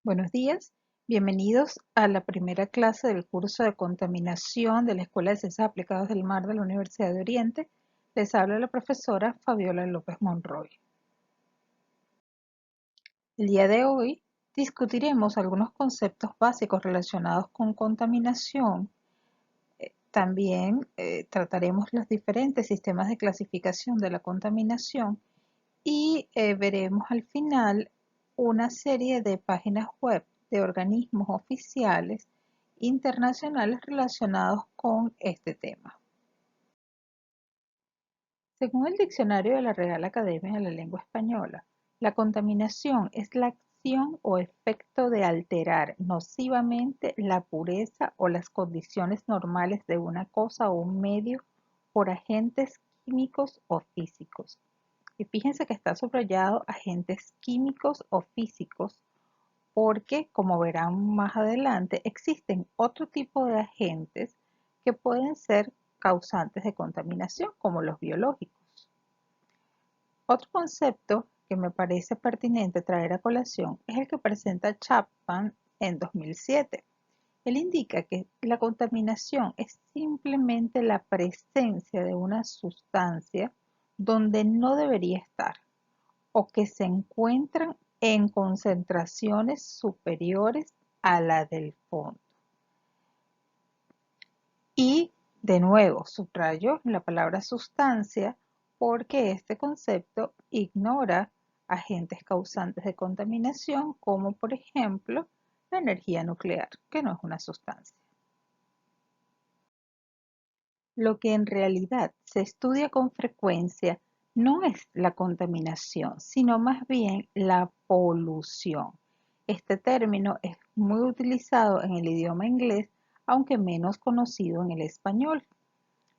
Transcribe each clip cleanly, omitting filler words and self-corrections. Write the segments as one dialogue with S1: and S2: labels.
S1: Buenos días, bienvenidos a la primera clase del curso de contaminación de la Escuela de Ciencias Aplicadas del Mar de la Universidad de Oriente. Les habla la profesora Fabiola López Monroy. El día de hoy discutiremos algunos conceptos básicos relacionados con contaminación. También trataremos los diferentes sistemas de clasificación de la contaminación y veremos al final una serie de páginas web de organismos oficiales internacionales relacionados con este tema. Según el diccionario de la Real Academia de la Lengua Española, la contaminación es la acción o efecto de alterar nocivamente la pureza o las condiciones normales de una cosa o un medio por agentes químicos o físicos. Y fíjense que está subrayado agentes químicos o físicos porque, como verán más adelante, existen otro tipo de agentes que pueden ser causantes de contaminación, como los biológicos. Otro concepto que me parece pertinente traer a colación es el que presenta Chapman en 2007. Él indica que la contaminación es simplemente la presencia de una sustancia donde no debería estar o que se encuentran en concentraciones superiores a la del fondo. Y de nuevo, subrayo la palabra sustancia porque este concepto ignora agentes causantes de contaminación como por ejemplo la energía nuclear, que no es una sustancia. Lo que en realidad se estudia con frecuencia no es la contaminación, sino más bien la polución. Este término es muy utilizado en el idioma inglés, aunque menos conocido en el español.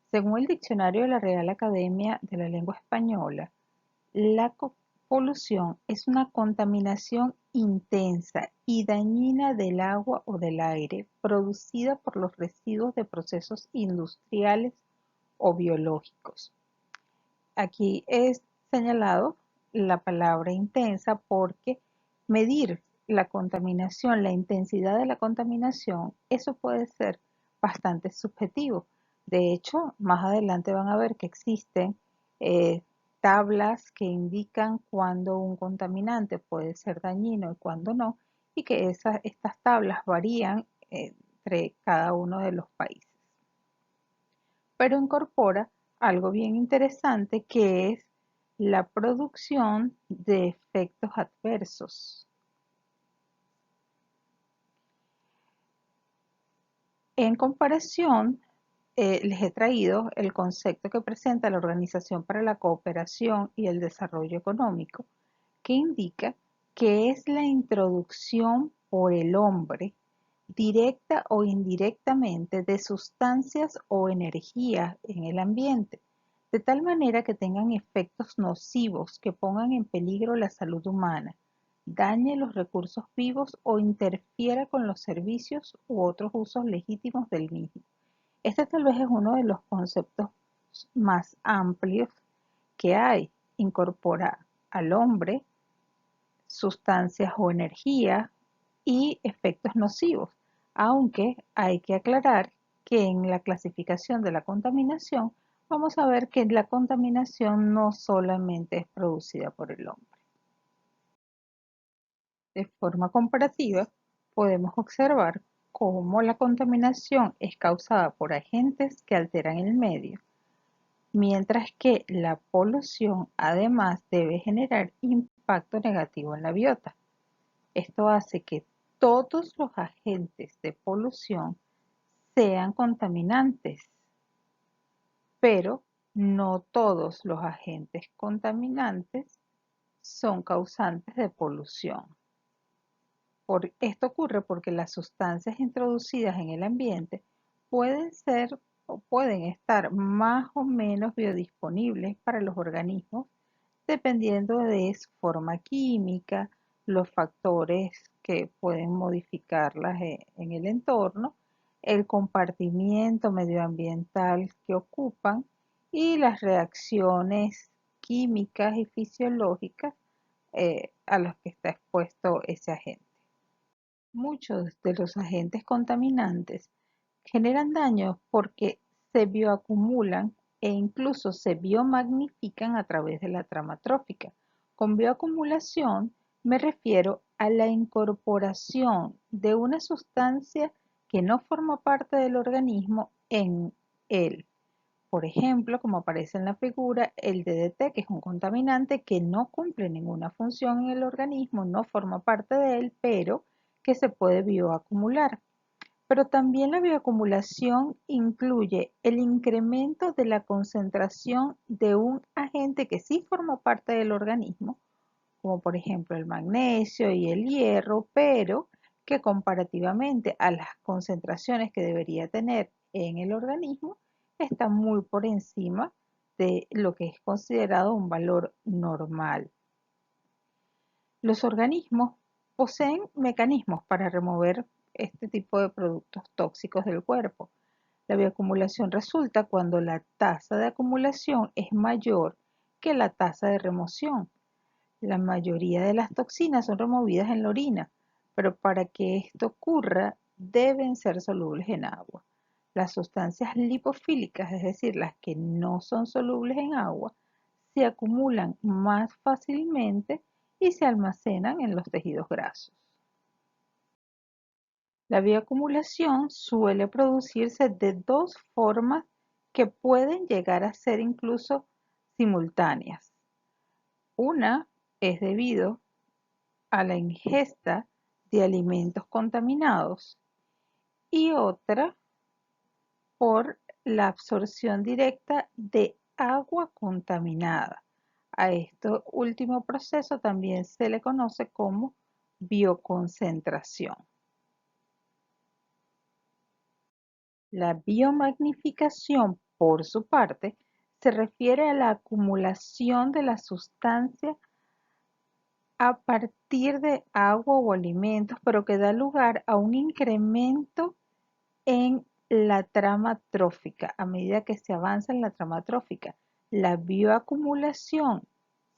S1: Según el diccionario de la Real Academia de la Lengua Española, la polución es una contaminación intensa y dañina del agua o del aire producida por los residuos de procesos industriales o biológicos. Aquí es señalado la palabra intensa porque medir la contaminación, la intensidad de la contaminación, eso puede ser bastante subjetivo. De hecho, más adelante van a ver que existen eh, tablas que indican cuándo un contaminante puede ser dañino y cuándo no, y que estas tablas varían entre cada uno de los países. Pero incorpora algo bien interesante que es la producción de efectos adversos. En comparación, les he traído el concepto que presenta la Organización para la Cooperación y el Desarrollo Económico, que indica que es la introducción por el hombre, directa o indirectamente, de sustancias o energías en el ambiente, de tal manera que tengan efectos nocivos que pongan en peligro la salud humana, dañe los recursos vivos o interfiera con los servicios u otros usos legítimos del mismo. Este tal vez es uno de los conceptos más amplios que hay. Incorpora al hombre, sustancias o energía y efectos nocivos, aunque hay que aclarar que en la clasificación de la contaminación vamos a ver que la contaminación no solamente es producida por el hombre. De forma comparativa, podemos observar cómo la contaminación es causada por agentes que alteran el medio, mientras que la polución además debe generar impacto negativo en la biota. Esto hace que todos los agentes de polución sean contaminantes, pero no todos los agentes contaminantes son causantes de polución. Esto ocurre porque las sustancias introducidas en el ambiente pueden ser o pueden estar más o menos biodisponibles para los organismos dependiendo de su forma química, los factores que pueden modificarlas en el entorno, el compartimiento medioambiental que ocupan y las reacciones químicas y fisiológicas a las que está expuesto ese agente. Muchos de los agentes contaminantes generan daños porque se bioacumulan e incluso se biomagnifican a través de la trama trófica. Con bioacumulación me refiero a la incorporación de una sustancia que no forma parte del organismo en él. Por ejemplo, como aparece en la figura, el DDT, que es un contaminante que no cumple ninguna función en el organismo, no forma parte de él, pero que se puede bioacumular. Pero también la bioacumulación incluye el incremento de la concentración de un agente que sí forma parte del organismo, como por ejemplo el magnesio y el hierro, pero que comparativamente a las concentraciones que debería tener en el organismo, está muy por encima de lo que es considerado un valor normal. Los organismos poseen mecanismos para remover este tipo de productos tóxicos del cuerpo. La bioacumulación resulta cuando la tasa de acumulación es mayor que la tasa de remoción. La mayoría de las toxinas son removidas en la orina, pero para que esto ocurra deben ser solubles en agua. Las sustancias lipofílicas, es decir, las que no son solubles en agua, se acumulan más fácilmente y se almacenan en los tejidos grasos. La bioacumulación suele producirse de dos formas que pueden llegar a ser incluso simultáneas. Una es debido a la ingesta de alimentos contaminados y otra por la absorción directa de agua contaminada. A este último proceso también se le conoce como bioconcentración. La biomagnificación, por su parte, se refiere a la acumulación de la sustancia a partir de agua o alimentos, pero que da lugar a un incremento en la trama trófica a medida que se avanza en la trama trófica. La bioacumulación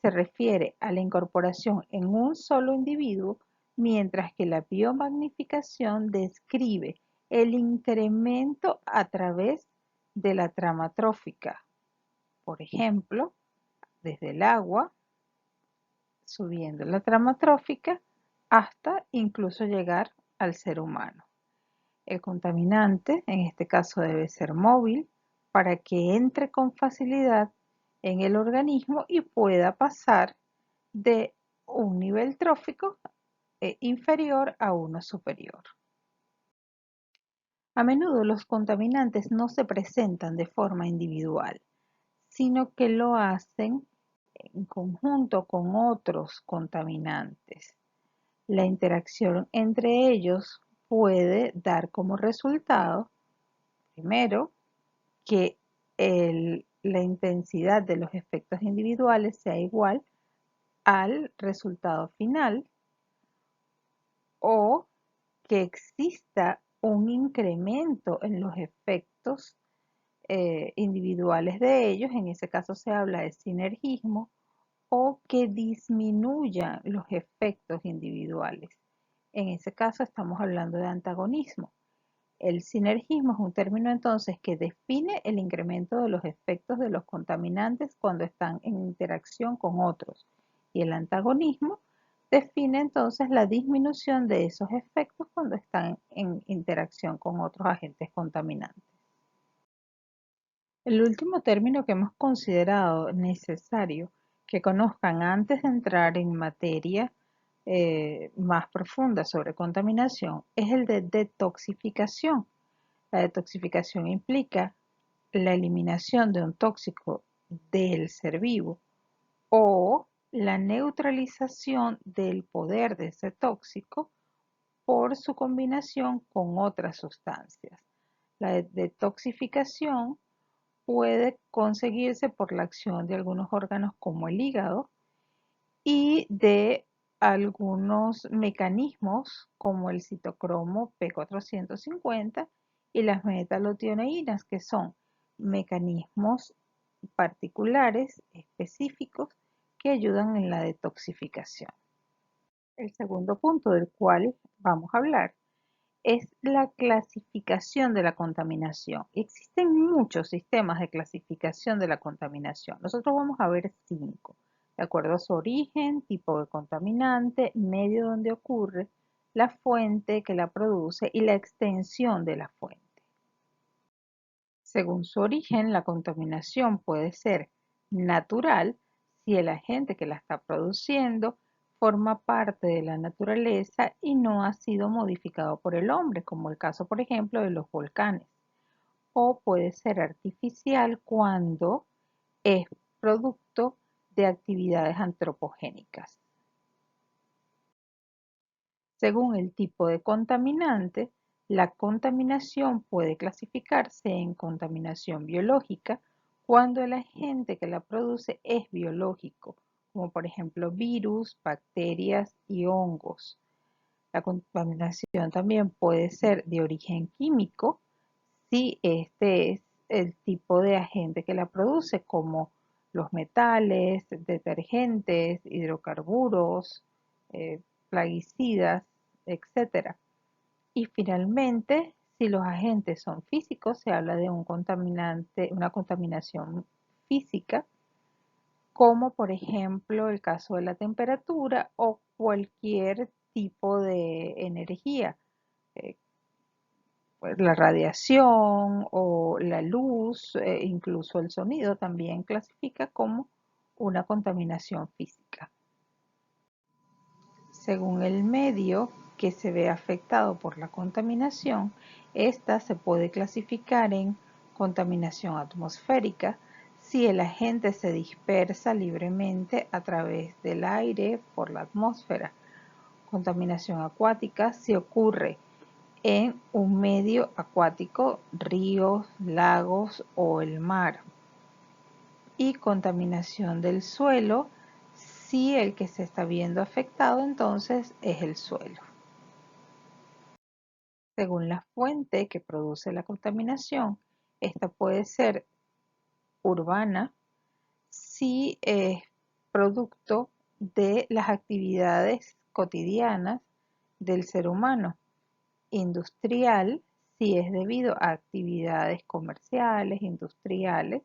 S1: se refiere a la incorporación en un solo individuo, mientras que la biomagnificación describe el incremento a través de la trama trófica. Por ejemplo, desde el agua, subiendo la trama trófica hasta incluso llegar al ser humano. El contaminante, en este caso, debe ser móvil para que entre con facilidad en el organismo y pueda pasar de un nivel trófico inferior a uno superior. A menudo los contaminantes no se presentan de forma individual, sino que lo hacen en conjunto con otros contaminantes. La interacción entre ellos puede dar como resultado, primero, que la intensidad de los efectos individuales sea igual al resultado final o que exista un incremento en los efectos individuales de ellos, en ese caso se habla de sinergismo, o que disminuyan los efectos individuales. En ese caso estamos hablando de antagonismo. El sinergismo es un término entonces que define el incremento de los efectos de los contaminantes cuando están en interacción con otros. Y el antagonismo define entonces la disminución de esos efectos cuando están en interacción con otros agentes contaminantes. El último término que hemos considerado necesario que conozcan antes de entrar en materia más profunda sobre contaminación es el de detoxificación. La detoxificación implica la eliminación de un tóxico del ser vivo o la neutralización del poder de ese tóxico por su combinación con otras sustancias. La detoxificación puede conseguirse por la acción de algunos órganos como el hígado y de algunos mecanismos como el citocromo P450 y las metalotioneínas, que son mecanismos particulares específicos que ayudan en la detoxificación. El segundo punto del cual vamos a hablar es la clasificación de la contaminación. Existen muchos sistemas de clasificación de la contaminación. Nosotros vamos a ver 5, de acuerdo a su origen, tipo de contaminante, medio donde ocurre, la fuente que la produce y la extensión de la fuente. Según su origen, la contaminación puede ser natural si el agente que la está produciendo forma parte de la naturaleza y no ha sido modificado por el hombre, como el caso, por ejemplo, de los volcanes. O puede ser artificial cuando es producto de actividades antropogénicas. Según el tipo de contaminante, la contaminación puede clasificarse en contaminación biológica cuando el agente que la produce es biológico, como por ejemplo virus, bacterias y hongos. La contaminación también puede ser de origen químico si este es el tipo de agente que la produce, como los metales, detergentes, hidrocarburos, eh, plaguicidas, etcétera. Y finalmente, si los agentes son físicos, se habla de un contaminante, una contaminación física, como por ejemplo el caso de la temperatura o cualquier tipo de energía, eh, pues, la radiación o la luz, incluso el sonido, también clasifica como una contaminación física. Según el medio que se ve afectado por la contaminación, esta se puede clasificar en contaminación atmosférica si el agente se dispersa libremente a través del aire por la atmósfera. Contaminación acuática si ocurre en un medio acuático, ríos, lagos o el mar. Y contaminación del suelo si el que se está viendo afectado entonces es el suelo. Según la fuente que produce la contaminación, esta puede ser urbana si es producto de las actividades cotidianas del ser humano, industrial si es debido a actividades comerciales, industriales,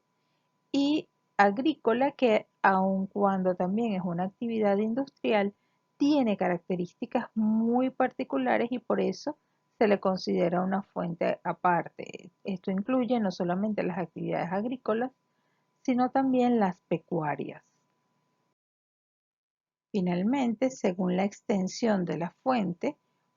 S1: y agrícola que aun cuando también es una actividad industrial, tiene características muy particulares y por eso se le considera una fuente aparte. Esto incluye no solamente las actividades agrícolas, sino también las pecuarias. Finalmente, según la extensión de la fuente,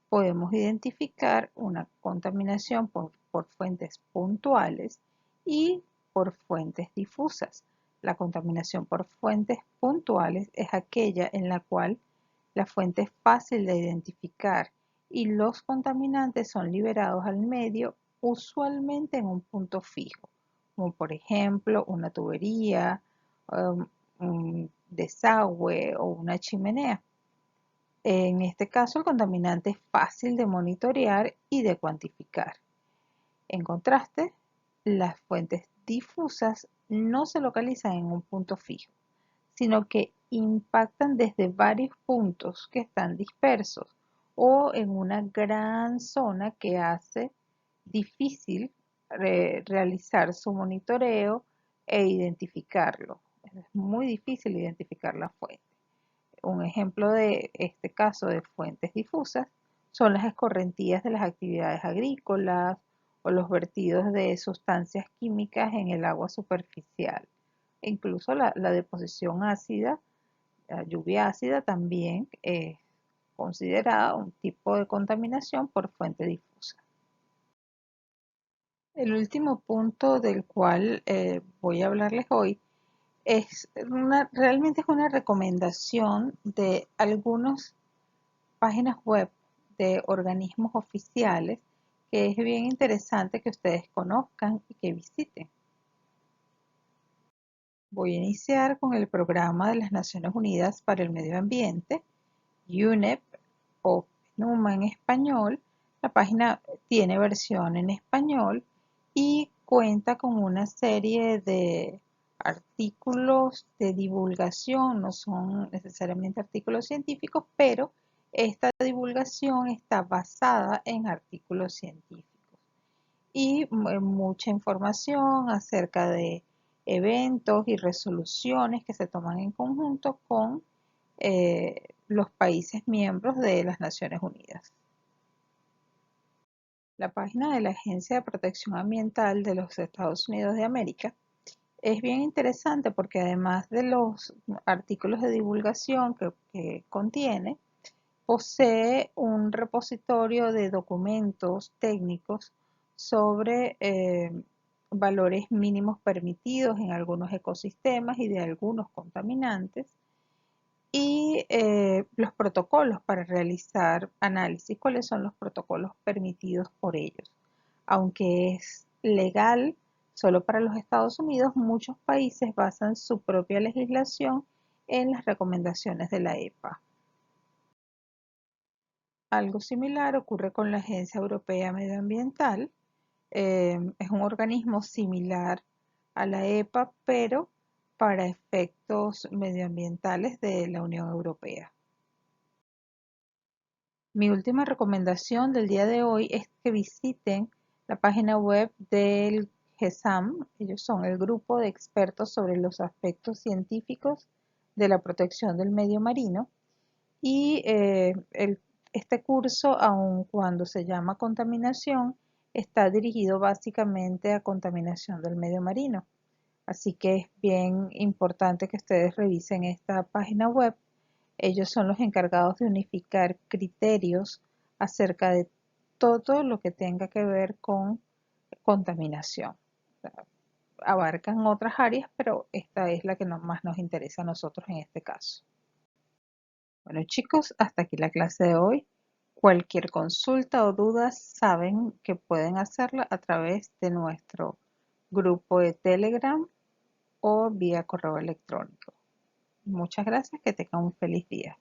S1: podemos identificar una contaminación por fuentes puntuales y por fuentes difusas. La contaminación por fuentes puntuales es aquella en la cual la fuente es fácil de identificar y los contaminantes son liberados al medio usualmente en un punto fijo, como por ejemplo una tubería, un desagüe o una chimenea. En este caso, el contaminante es fácil de monitorear y de cuantificar. En contraste, las fuentes difusas no se localizan en un punto fijo, sino que impactan desde varios puntos que están dispersos o en una gran zona que hace difícil realizar su monitoreo e identificarlo. Es muy difícil identificar la fuente. Un ejemplo de este caso de fuentes difusas son las escorrentías de las actividades agrícolas o los vertidos de sustancias químicas en el agua superficial. E incluso la deposición ácida, la lluvia ácida también es considerada un tipo de contaminación por fuente difusa. El último punto del cual voy a hablarles hoy realmente es una recomendación de algunas páginas web de organismos oficiales que es bien interesante que ustedes conozcan y que visiten. Voy a iniciar con el Programa de las Naciones Unidas para el Medio Ambiente, UNEP o PNUMA en español. La página tiene versión en español y cuenta con una serie de artículos de divulgación, no son necesariamente artículos científicos, pero Esta divulgación está basada en artículos científicos y mucha información acerca de eventos y resoluciones que se toman en conjunto con los países miembros de las Naciones Unidas. La página de la Agencia de Protección Ambiental de los Estados Unidos de América es bien interesante porque además de los artículos de divulgación que contiene, posee un repositorio de documentos técnicos sobre valores mínimos permitidos en algunos ecosistemas y de algunos contaminantes y los protocolos para realizar análisis, cuáles son los protocolos permitidos por ellos. Aunque es legal solo para los Estados Unidos, muchos países basan su propia legislación en las recomendaciones de la EPA. Algo similar ocurre con la Agencia Europea Medioambiental. Es un organismo similar a la EPA, pero para efectos medioambientales de la Unión Europea. Mi última recomendación del día de hoy es que visiten la página web del GESAM. Ellos son el grupo de expertos sobre los aspectos científicos de la protección del medio marino. Y este curso, aun cuando se llama contaminación, está dirigido básicamente a contaminación del medio marino. Así que es bien importante que ustedes revisen esta página web. Ellos son los encargados de unificar criterios acerca de todo lo que tenga que ver con contaminación. O sea, abarcan otras áreas, pero esta es la que más nos interesa a nosotros en este caso. Bueno chicos, hasta aquí la clase de hoy. Cualquier consulta o duda saben que pueden hacerla a través de nuestro grupo de Telegram o vía correo electrónico. Muchas gracias, que tengan un feliz día.